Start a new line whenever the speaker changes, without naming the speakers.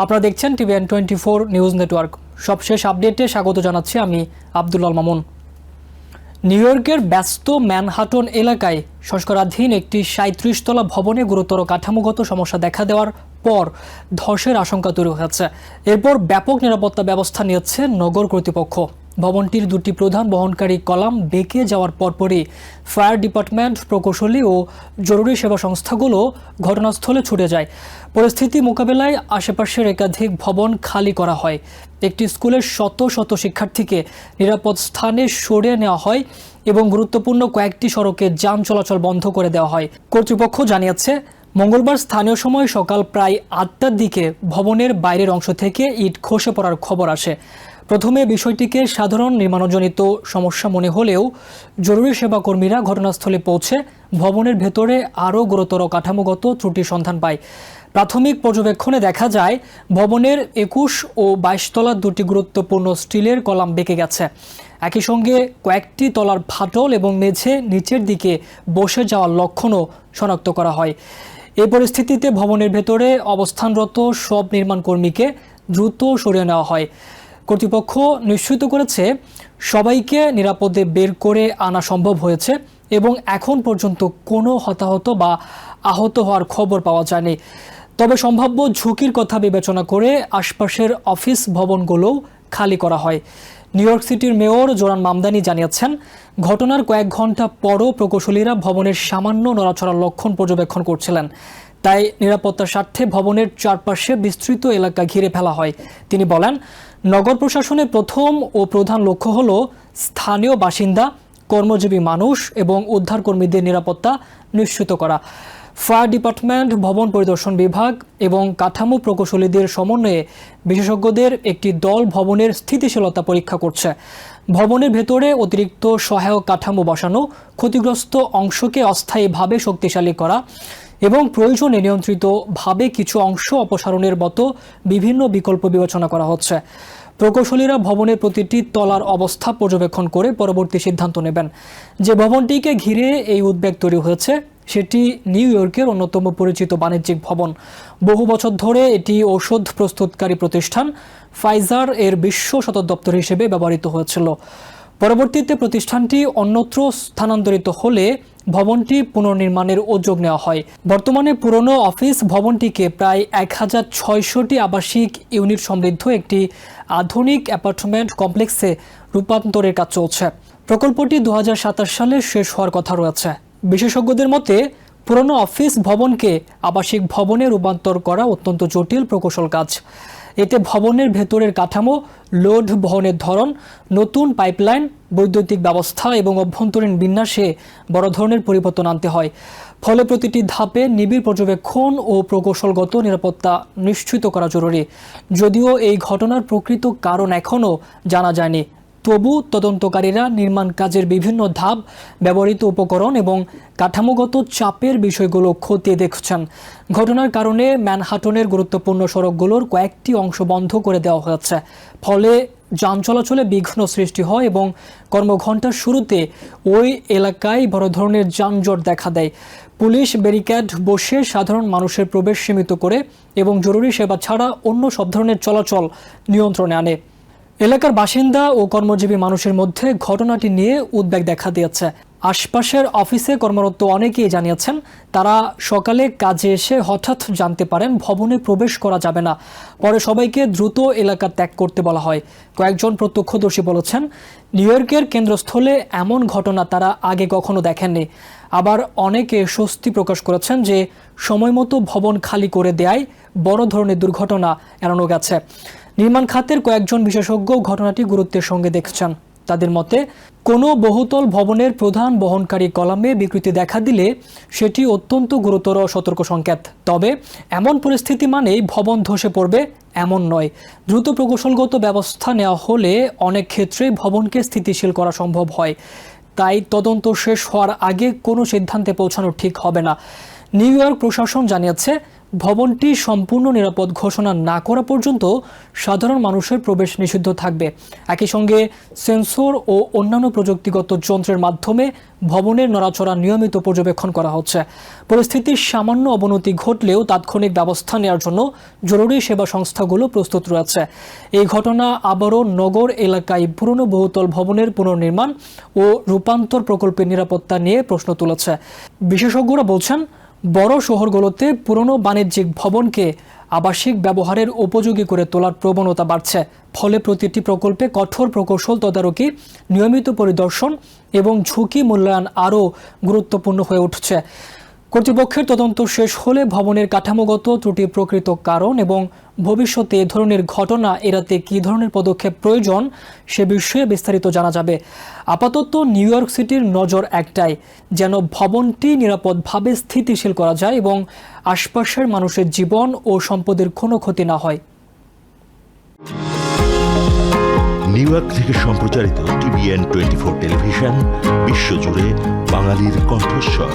আপনারা দেখছেন TVN24 news network. সবশেষ আপডেটে স্বাগত জানাচ্ছি আমি আব্দুল্লাহ মামুন। নিউ ইয়র্কের ব্যস্ত ম্যানহাটন এলাকায় সংস্কারাধীন একটি ৩৭ তলা ভবনে গুরুতর কাঠামোগত সমস্যা দেখা দেওয়ার পর ধসের আশঙ্কা তৈরি হয়েছে। এরপর ব্যাপক নিরাপত্তা ব্যবস্থা নিয়েছে নগর কর্তৃপক্ষ। ভবনটির দুটি প্রধান বহনকারী কলাম বেঁকে যাওয়ার পরপরই ফায়ার ডিপার্টমেন্ট, প্রকৌশলী ও জরুরি সেবা সংস্থাগুলো ঘটনাস্থলে ছুটে যায়। পরিস্থিতি মোকাবেলায় আশেপাশের একাধিক ভবন খালি করা হয়। একটি স্কুলের শত শত শিক্ষার্থীকে নিরাপদ স্থানে সরিয়ে নেওয়া হয় এবং গুরুত্বপূর্ণ কয়েকটি সড়কে যান চলাচল বন্ধ করে দেওয়া হয়। কর্তৃপক্ষ জানিয়েছে, মঙ্গলবার স্থানীয় সময় সকাল প্রায় ৮টার দিকে ভবনের বাইরের অংশ থেকে ইট খসে পড়ার খবর আসে। প্রথমে বিষয়টিকে সাধারণ নির্মাণজনিত সমস্যা মনে হলেও জরুরি সেবা কর্মীরা ঘটনাস্থলে পৌঁছে ভবনের ভেতরে আরও গুরুতর কাঠামোগত ত্রুটির সন্ধান পায়। প্রাথমিক পর্যবেক্ষণে দেখা যায়, ভবনের ২১ ও ২২ তলার দুটি গুরুত্বপূর্ণ স্টিলের কলাম বেঁকে গেছে। একই সঙ্গে কয়েকটি তলার ফাটল এবং মেঝে নিচের দিকে বসে যাওয়ার লক্ষণও শনাক্ত করা হয়। এই পরিস্থিতিতে ভবনের ভেতরে অবস্থানরত সব নির্মাণ কর্মীকে দ্রুত সরিয়ে নেওয়া হয়। কর্তৃপক্ষ নিশ্চিত করেছে, সবাইকে নিরাপদে বের করে আনা সম্ভব হয়েছে এবং এখন পর্যন্ত কোনো হতাহত বা আহত হওয়ার খবর পাওয়া যায়নি। তবে সম্ভাব্য ঝুঁকির কথা বিবেচনা করে আশপাশের অফিস ভবনগুলোও খালি করা হয়। নিউ ইয়র্ক সিটির মেয়র জোরান মামদানি জানিয়েছেন, ঘটনার কয়েক ঘন্টা পরও প্রকৌশলীরা ভবনের সামান্য নড়াচড়ার লক্ষণ পর্যবেক্ষণ করছিলেন। তাই নিরাপত্তার স্বার্থে ভবনের চারপাশে বিস্তৃত এলাকা ঘিরে ফেলা হয়। তিনি বলেন, নগর প্রশাসনের প্রথম ও প্রধান লক্ষ্য হল স্থানীয় বাসিন্দা, কর্মজীবী মানুষ এবং উদ্ধারকর্মীদের নিরাপত্তা নিশ্চিত করা। ফায়ার ডিপার্টমেন্ট, ভবন পরিদর্শন বিভাগ এবং কাঠামো প্রকৌশলীদের সমন্বয়ে বিশেষজ্ঞদের একটি দল ভবনের স্থিতিশীলতা পরীক্ষা করছে। ভবনের ভেতরে অতিরিক্ত সহায়ক কাঠামো বসানো, ক্ষতিগ্রস্ত অংশকে অস্থায়ীভাবে শক্তিশালী করা এবং প্রয়োজনে নিয়ন্ত্রিতভাবে কিছু অংশ অপসারণের মতো বিভিন্ন বিকল্প বিবেচনা করা হচ্ছে। প্রকৌশলীরা ভবনের প্রতিটি তলার অবস্থা পর্যবেক্ষণ করে পরবর্তী সিদ্ধান্ত নেবেন। যে ভবনটিকে ঘিরে এই উদ্বেগ তৈরি হয়েছে সেটি নিউ ইয়র্কের অন্যতম পরিচিত বাণিজ্যিক ভবন। বহু বছর ধরে এটি ঔষধ প্রস্তুতকারী প্রতিষ্ঠান ফাইজার এর বিশ্ব সদর দপ্তর হিসেবে ব্যবহৃত হয়েছিল। পরবর্তীতে প্রতিষ্ঠানটি অন্যত্র স্থানান্তরিত হলে ভবনটি পুনর্নির্মাণের উদ্যোগ নেওয়া হয়। বর্তমানে পুরনো অফিস ভবনটিকে প্রায় ১৬০০টি আবাসিক ইউনিট সমৃদ্ধ একটি আধুনিক অ্যাপার্টমেন্ট কমপ্লেক্সে রূপান্তরের কাজ চলছে। প্রকল্পটি ২০২৭ সালে শেষ হওয়ার কথা রয়েছে। বিশেষজ্ঞদের মতে, পুরনো অফিস ভবনকে আবাসিক ভবনে রূপান্তর করা অত্যন্ত জটিল প্রকৌশল কাজ। এতে ভবনের ভেতরের কাঠামো, লোড বহনের ধরন, নতুন পাইপলাইন, বৈদ্যুতিক ব্যবস্থা এবং অভ্যন্তরীণ বিন্যাসে বড় ধরনের পরিবর্তন আনতে হয়। ফলে প্রতিটি ধাপে নিবিড় পর্যবেক্ষণ ও প্রকৌশলগত নিরাপত্তা নিশ্চিত করা জরুরি। যদিও এই ঘটনার প্রকৃত কারণ এখনও জানা যায়নি, তবু তদন্তকারীরা নির্মাণ কাজের বিভিন্ন ধাপ, ব্যবহৃত উপকরণ এবং কাঠামোগত চাপের বিষয়গুলো খতিয়ে দেখছেন। ঘটনার কারণে ম্যানহাটনের গুরুত্বপূর্ণ সড়কগুলোর কয়েকটি অংশ বন্ধ করে দেওয়া হয়েছে। ফলে যান চলাচলে বিঘ্ন সৃষ্টি হয় এবং কর্মঘণ্টার শুরুতে ওই এলাকায় বড় ধরনের যানজট দেখা দেয়। পুলিশ ব্যারিকেড বসে সাধারণ মানুষের প্রবেশ সীমিত করে এবং জরুরি সেবা ছাড়া অন্য সব ধরনের চলাচল নিয়ন্ত্রণে আনে। এলাকার বাসিন্দা ও কর্মজীবী মানুষের মধ্যে ঘটনাটি নিয়ে উদ্বেগ দেখা দিয়েছে। আশপাশের অফিসে কর্মরত অনেকেই জানিয়েছেন, তারা সকালে কাজে এসে হঠাৎ জানতে পারেন ভবনে প্রবেশ করা যাবে না। পরে সবাইকে দ্রুত এলাকা ত্যাগ করতে বলা হয়। কয়েকজন প্রত্যক্ষদর্শী বলেছেন, নিউ ইয়র্কের কেন্দ্রস্থলে এমন ঘটনা তারা আগে কখনো দেখেননি। আবার অনেকে স্বস্তি প্রকাশ করেছেন যে সময়মতো ভবন খালি করে দেয়ায় বড় ধরনের দুর্ঘটনা এড়ানো গেছে। নির্মাণ খাতের কয়েকজন বিশেষজ্ঞ ঘটনাটি গুরুত্বের সঙ্গে দেখছেন। তাদের মতে, কোনো বহুতল ভবনের প্রধান বহনকারী কলামে বিকৃতি দেখা দিলে সেটি অত্যন্ত গুরুতর সতর্ক সংকেত। তবে এমন পরিস্থিতি মানেই ভবন ধসে পড়বে এমন নয়। দ্রুত প্রকৌশলগত ব্যবস্থা নেওয়া হলে অনেক ক্ষেত্রে ভবনকে স্থিতিশীল করা সম্ভব হয়। তাই তদন্ত শেষ হওয়ার আগে কোনো সিদ্ধান্তে পৌঁছানো ঠিক হবে না। নিউ ইয়র্ক প্রশাসন জানিয়েছে, ভবনটি সম্পূর্ণ নিরাপদ ঘোষণা না করা পর্যন্ত সাধারণ মানুষের প্রবেশ নিষিদ্ধ থাকবে। একই সঙ্গে সেন্সর ও অন্যান্য প্রযুক্তিগত যন্ত্রের মাধ্যমে ভবনের নড়াচড়া নিয়মিত পর্যবেক্ষণ করা হচ্ছে। পরিস্থিতির সামান্য অবনতি ঘটলেও তাৎক্ষণিক ব্যবস্থা নেওয়ার জন্য জরুরি সেবা সংস্থাগুলো প্রস্তুত রয়েছে। এই ঘটনা আবারও নগর এলাকায় পুরনো বহুতল ভবনের পুনর্নির্মাণ ও রূপান্তর প্রকল্পের নিরাপত্তা নিয়ে প্রশ্ন তুলেছে। বিশেষজ্ঞরা বলছেন, বড় শহরগুলোতে পুরনো বাণিজ্যিক ভবনকে আবাসিক ব্যবহারের উপযোগী করে তোলার প্রবণতা বাড়ছে। ফলে প্রতিটি প্রকল্পে কঠোর প্রকৌশল তদারকি, নিয়মিত পরিদর্শন এবং ঝুঁকি মূল্যায়ন আরও গুরুত্বপূর্ণ হয়ে উঠছে। কর্তৃপক্ষের তদন্ত শেষ হলে ভবনের কাঠামোগত ত্রুটির প্রকৃত কারণ এবং ভবিষ্যতে এ ধরনের ঘটনা এড়াতে কী ধরনের পদক্ষেপ প্রয়োজন সে বিষয়ে বিস্তারিত জানা যাবে। আপাতত নিউ ইয়র্ক সিটির নজর একটাই, যেন ভবনটি নিরাপদভাবে স্থিতিশীল করা যায় এবং আশপাশের মানুষের জীবন ও সম্পদের কোনো ক্ষতি না হয়।
নিউ ইয়র্ক থেকে সম্প্রচারিত TVN 24 টেলিভিশন, বিশ্বজুড়ে বাঙালির কণ্ঠস্বর।